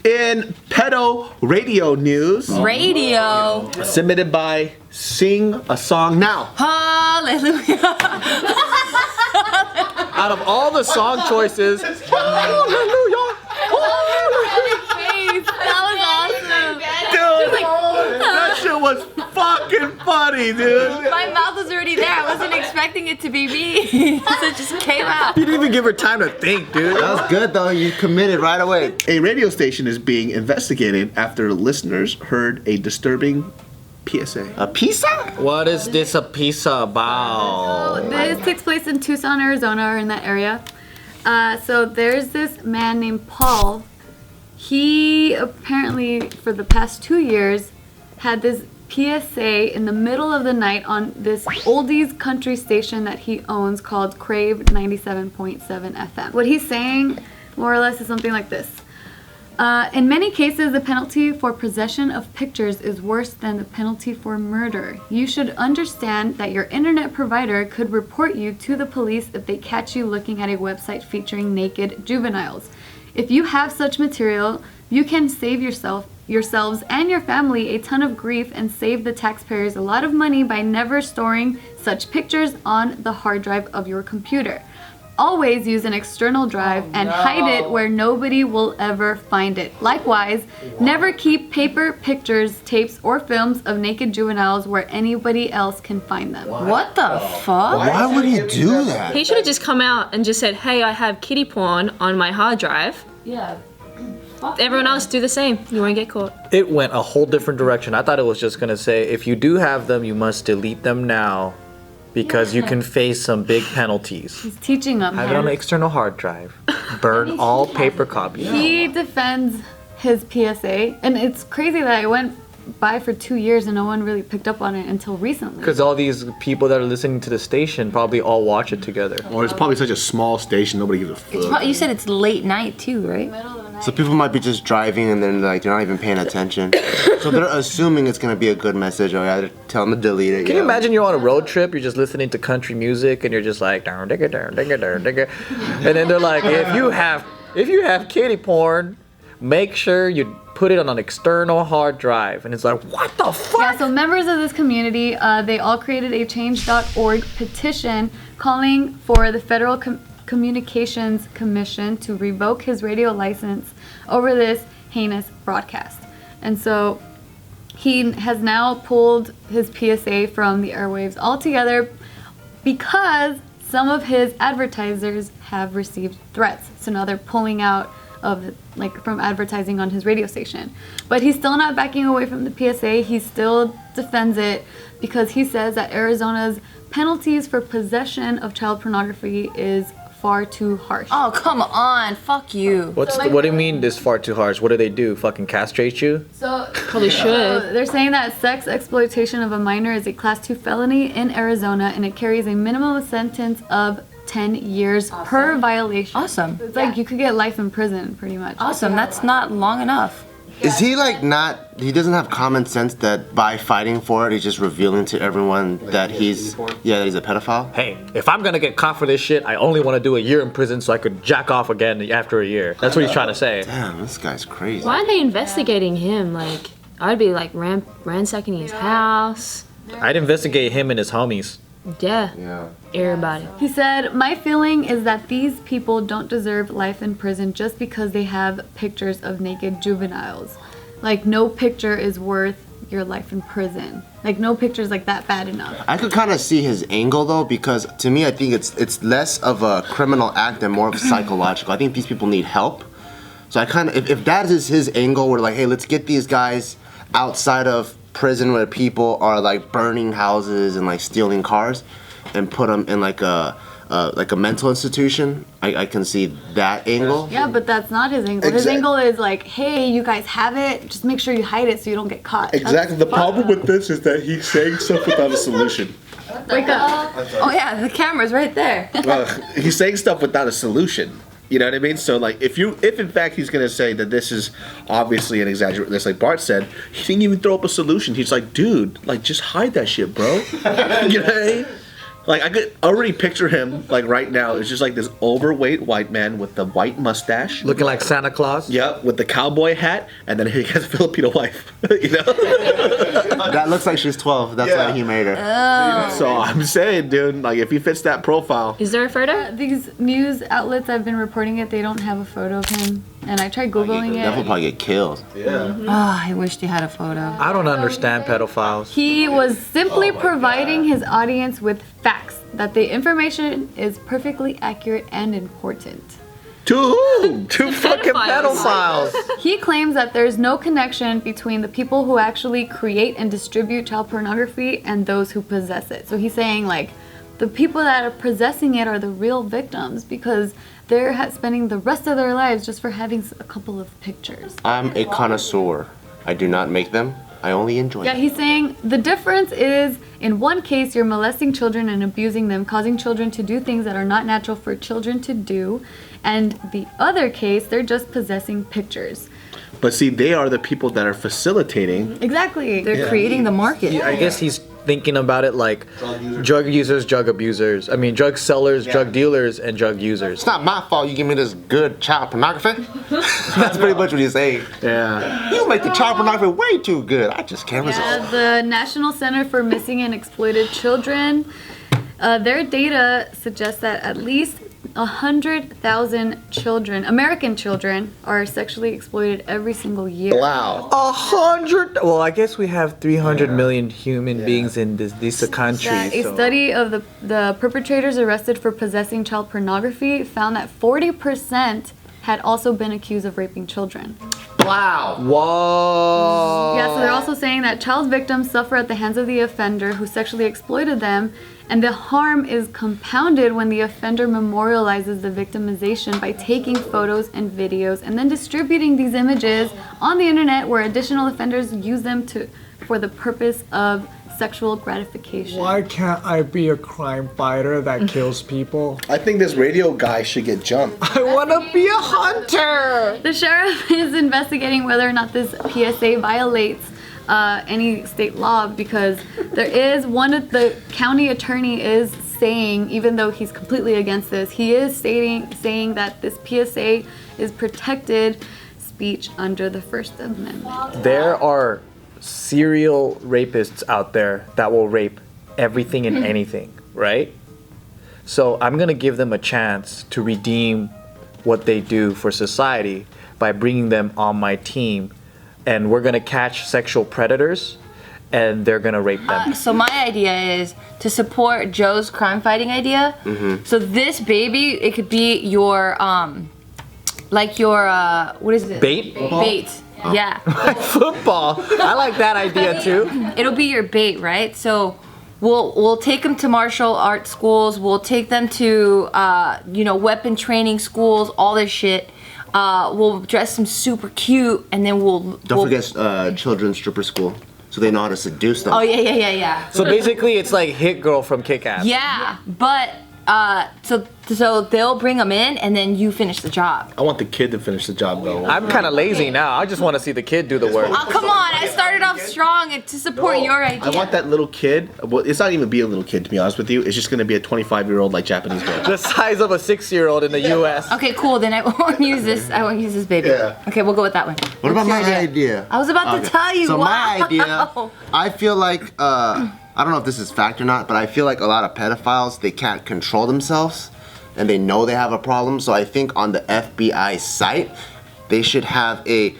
In pedo radio news. Radio. Submitted by Sing a Song Now. Hallelujah. Out of all the song choices, hallelujah. That shit was fucking funny, dude. My mouth was already there. I wasn't expecting it to be me. So it just came out. You didn't even give her time to think, dude. That was good though. You committed right away. A radio station is being investigated after listeners heard a disturbing PSA. A pizza? What is this a pizza about? So this takes place in Tucson, Arizona, or in that area. So there's this man named Paul. He apparently, for the past 2 years, had this PSA in the middle of the night on this oldies country station that he owns called Crave 97.7 FM. What he's saying, more or less, is something like this. In many cases, the penalty for possession of pictures is worse than the penalty for murder. You should understand that your internet provider could report you to the police if they catch you looking at a website featuring naked juveniles. If you have such material, you can save yourselves and your family a ton of grief and save the taxpayers a lot of money by never storing such pictures on the hard drive of your computer. Always use an external drive and hide it where nobody will ever find it. Likewise, never keep paper pictures, tapes, or films of naked juveniles where anybody else can find them. What the fuck? Why would he do that? He should have just come out and just said, hey, I have kiddie porn on my hard drive. Yeah. Everyone else do the same. You won't get caught. It went a whole different direction. I thought it was just gonna say, if you do have them, you must delete them now because you can face some big penalties. He's teaching them. Have it on an external hard drive. Burn all paper copies. He defends his PSA, and it's crazy that it went by for 2 years and no one really picked up on it until recently. Because all these people that are listening to the station probably all watch it together. Or it's probably such a small station, nobody gives a fuck. You said it's late night too, right? So people might be just driving and then like they're not even paying attention. So they're assuming it's gonna be a good message. Or yeah, tell them to delete it. Can you imagine you're on a road trip, you're just listening to country music and you're just like down digga down digga down digga. And then they're like, if you have kiddie porn, make sure you put it on an external hard drive. And it's like, what the fuck? Yeah, so members of this community, they all created a change.org petition calling for the Federal Communications Commission to revoke his radio license over this heinous broadcast. And so he has now pulled his PSA from the airwaves altogether because some of his advertisers have received threats. So now they're pulling out of from advertising on his radio station. But he's still not backing away from the PSA. He still defends it because he says that Arizona's penalties for possession of child pornography is far too harsh. Oh, come on. Fuck you. What do you mean this far too harsh? What do they do? Fucking castrate you? So Probably should. they're saying that sex exploitation of a minor is a class 2 felony in Arizona and it carries a minimum sentence of 10 years per violation. Awesome. It's like you could get life in prison pretty much. Awesome. That's not long enough. Is he like he doesn't have common sense that by fighting for it, he's just revealing to everyone that he's a pedophile? Hey, if I'm gonna get caught for this shit, I only want to do a year in prison so I could jack off again after a year. That's what he's trying to say. Damn, this guy's crazy. Why are they investigating him? Like, I'd be like ransacking his house. I'd investigate him and his homies. Yeah. Everybody. He said, "My feeling is that these people don't deserve life in prison just because they have pictures of naked juveniles. Like, no picture is worth your life in prison. Like, no picture is like that bad enough." I could kind of see his angle though, because to me, I think it's less of a criminal act and more of psychological. I think these people need help. So I kind of, if that is his angle, we're like, hey, let's get these guys outside of prison where people are like burning houses and like stealing cars, and put them in like a mental institution. I can see that angle. Yeah, but that's not his angle. His angle is like, hey, you guys have it, just make sure you hide it so you don't get caught. Exactly. The problem with this is that he's saying stuff without a solution. Wake up. Oh yeah, the camera's right there. Well, he's saying stuff without a solution. You know what I mean? So like, if in fact he's gonna say that this is obviously an exaggeration, just like Bart said, he didn't even throw up a solution. He's like, dude, like just hide that shit, bro. You know what I mean? Like I could already picture him like right now. It's just like this overweight white man with the white mustache, Looking like Santa Claus. Yep, with the cowboy hat, and then he has a Filipino wife. You know. That looks like she's 12. That's why he made her. So I'm saying, dude, like if he fits that profile, Is there a photo? These news outlets I've been reporting it, they don't have a photo of him. And I tried Googling That will it. probably get killed. Oh, I wish they had a photo. I don't understand pedophiles. He was simply providing his audience with facts that the information is perfectly accurate and important. to whom? Two fucking pedophiles. He claims that there's no connection between the people who actually create and distribute child pornography and those who possess it. So he's saying like the people that are possessing it are the real victims because they're spending the rest of their lives just for having a couple of pictures. I'm a connoisseur. I do not make them. I only enjoy Yeah, them. he's saying the difference is in one case you're molesting children and abusing them, causing children to do things that are not natural for children to do, and the other case they're just possessing pictures. But see, they are the people that are facilitating. Exactly. They're creating the market. I guess he's thinking about it like drug users, drug abusers. I mean, drug sellers, drug dealers, and drug users. It's not my fault you give me this good child pornography. That's pretty much what he's saying. Yeah. You make the child pornography way too good. I just can't resist. The National Center for Missing and Exploited Children, their data suggests that at least 100,000 children, American children, are sexually exploited every single year. Wow. 100. Well, I guess we have 300 million human beings in this country. That a so- study of the perpetrators arrested for possessing child pornography found that 40% had also been accused of raping children. Wow. Whoa. Yeah, so they're also saying that child victims suffer at the hands of the offender who sexually exploited them, and the harm is compounded when the offender memorializes the victimization by taking photos and videos and then distributing these images on the internet where additional offenders use them for the purpose of sexual gratification. Why can't I be a crime fighter that kills people? I think this radio guy should get jumped. I want to be a hunter! The sheriff is investigating whether or not this PSA violates any state law because there is one of the county attorney is saying, even though he's completely against this, he is saying that this PSA is protected speech under the First Amendment. There are serial rapists out there that will rape everything and anything, right? So I'm gonna give them a chance to redeem what they do for society by bringing them on my team, and we're gonna catch sexual predators and they're gonna rape them. So my idea is to support Joe's crime fighting idea. So this baby, it could be your like your what is it? Bait? Bait. Yeah. Football. I like that idea too. It'll be your bait, right? So we'll take them to martial arts schools. We'll take them to weapon training schools. All this shit. We'll dress them super cute, and then Don't forget children's stripper school, so they know how to seduce them. Oh yeah. So basically, it's like Hit Girl from Kick-Ass. Yeah, but so they'll bring them in, and then you finish the job. I want the kid to finish the job though. I'm kind of lazy now. I just want to see the kid do the work. Oh come on! I started off strong to support your idea. I want that little kid. Well, it's not even be a little kid to be honest with you. It's just gonna be a 25-year-old like Japanese girl. The size of a 6-year-old in the U.S. Okay, cool. Then I won't use this. I won't use this baby. Yeah. Okay, we'll go with that one. What about What's my your idea? I was about to tell you. So wow. my idea, I feel like I don't know if this is fact or not, but I feel like a lot of pedophiles, they can't control themselves and they know they have a problem. So I think on the FBI site, they should have a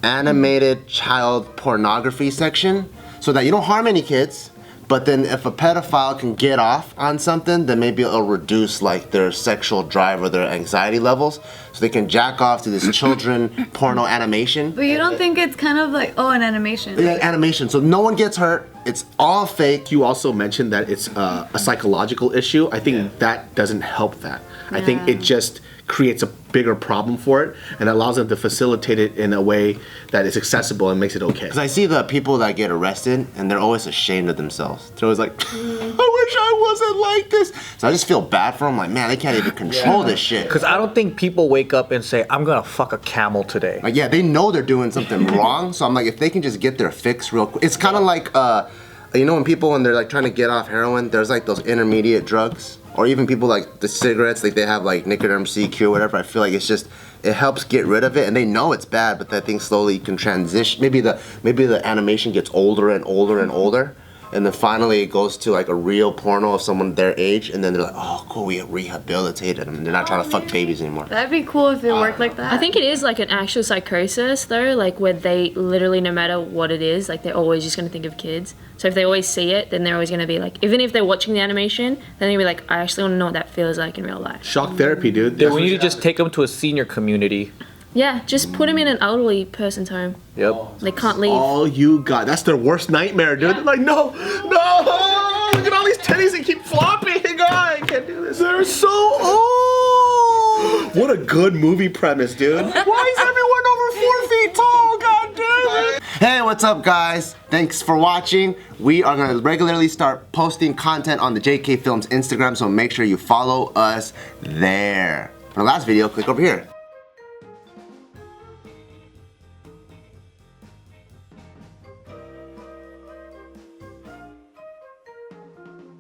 animated child pornography section so that you don't harm any kids. But then if a pedophile can get off on something, then maybe it'll reduce like their sexual drive or their anxiety levels. So they can jack off to this children porno animation. But you don't think it's kind of like, an animation? Yeah, animation, so no one gets hurt. It's all fake. You also mentioned that it's a psychological issue. I think that doesn't help that. I think it just creates a bigger problem for it and allows them to facilitate it in a way that is accessible and makes it okay. Because I see the people that get arrested and they're always ashamed of themselves. They're always like, I wish I wasn't like this. So I just feel bad for them. Like, man, they can't even control this shit. Because I don't think people wake up and say, I'm going to fuck a camel today. Like, yeah, they know they're doing something wrong. So I'm like, if they can just get their fix real quick. It's kind of like you know when people when they're like trying to get off heroin, there's like those intermediate drugs, or even people like the cigarettes, like they have like Nicoderm CQ or whatever. I feel like it's just it helps get rid of it, and they know it's bad, but that thing slowly can transition. Maybe the animation gets older and older and older. And then finally it goes to like a real porno of someone their age, and then they're like, oh cool, we rehabilitated them. They're not trying to fuck babies anymore. That'd be cool if it worked like that. I think it is like an actual psychosis though, like where they literally, no matter what it is, like they're always just gonna think of kids. So if they always see it, then they're always gonna be like, even if they're watching the animation, then they'll be like, I actually wanna know what that feels like in real life. Shock therapy, dude. Yeah, we need to just take them to a senior community. Yeah, just put them in an elderly person's home. Yep. They can't leave. All you got. That's their worst nightmare, dude. They're like, no, look at all these titties that keep flopping. God, I can't do this. They're so old. What a good movie premise, dude. Why is everyone over 4 feet tall? God damn it. Hey, what's up, guys? Thanks for watching. We are gonna regularly start posting content on the JK Films Instagram, so make sure you follow us there. For the last video, click over here.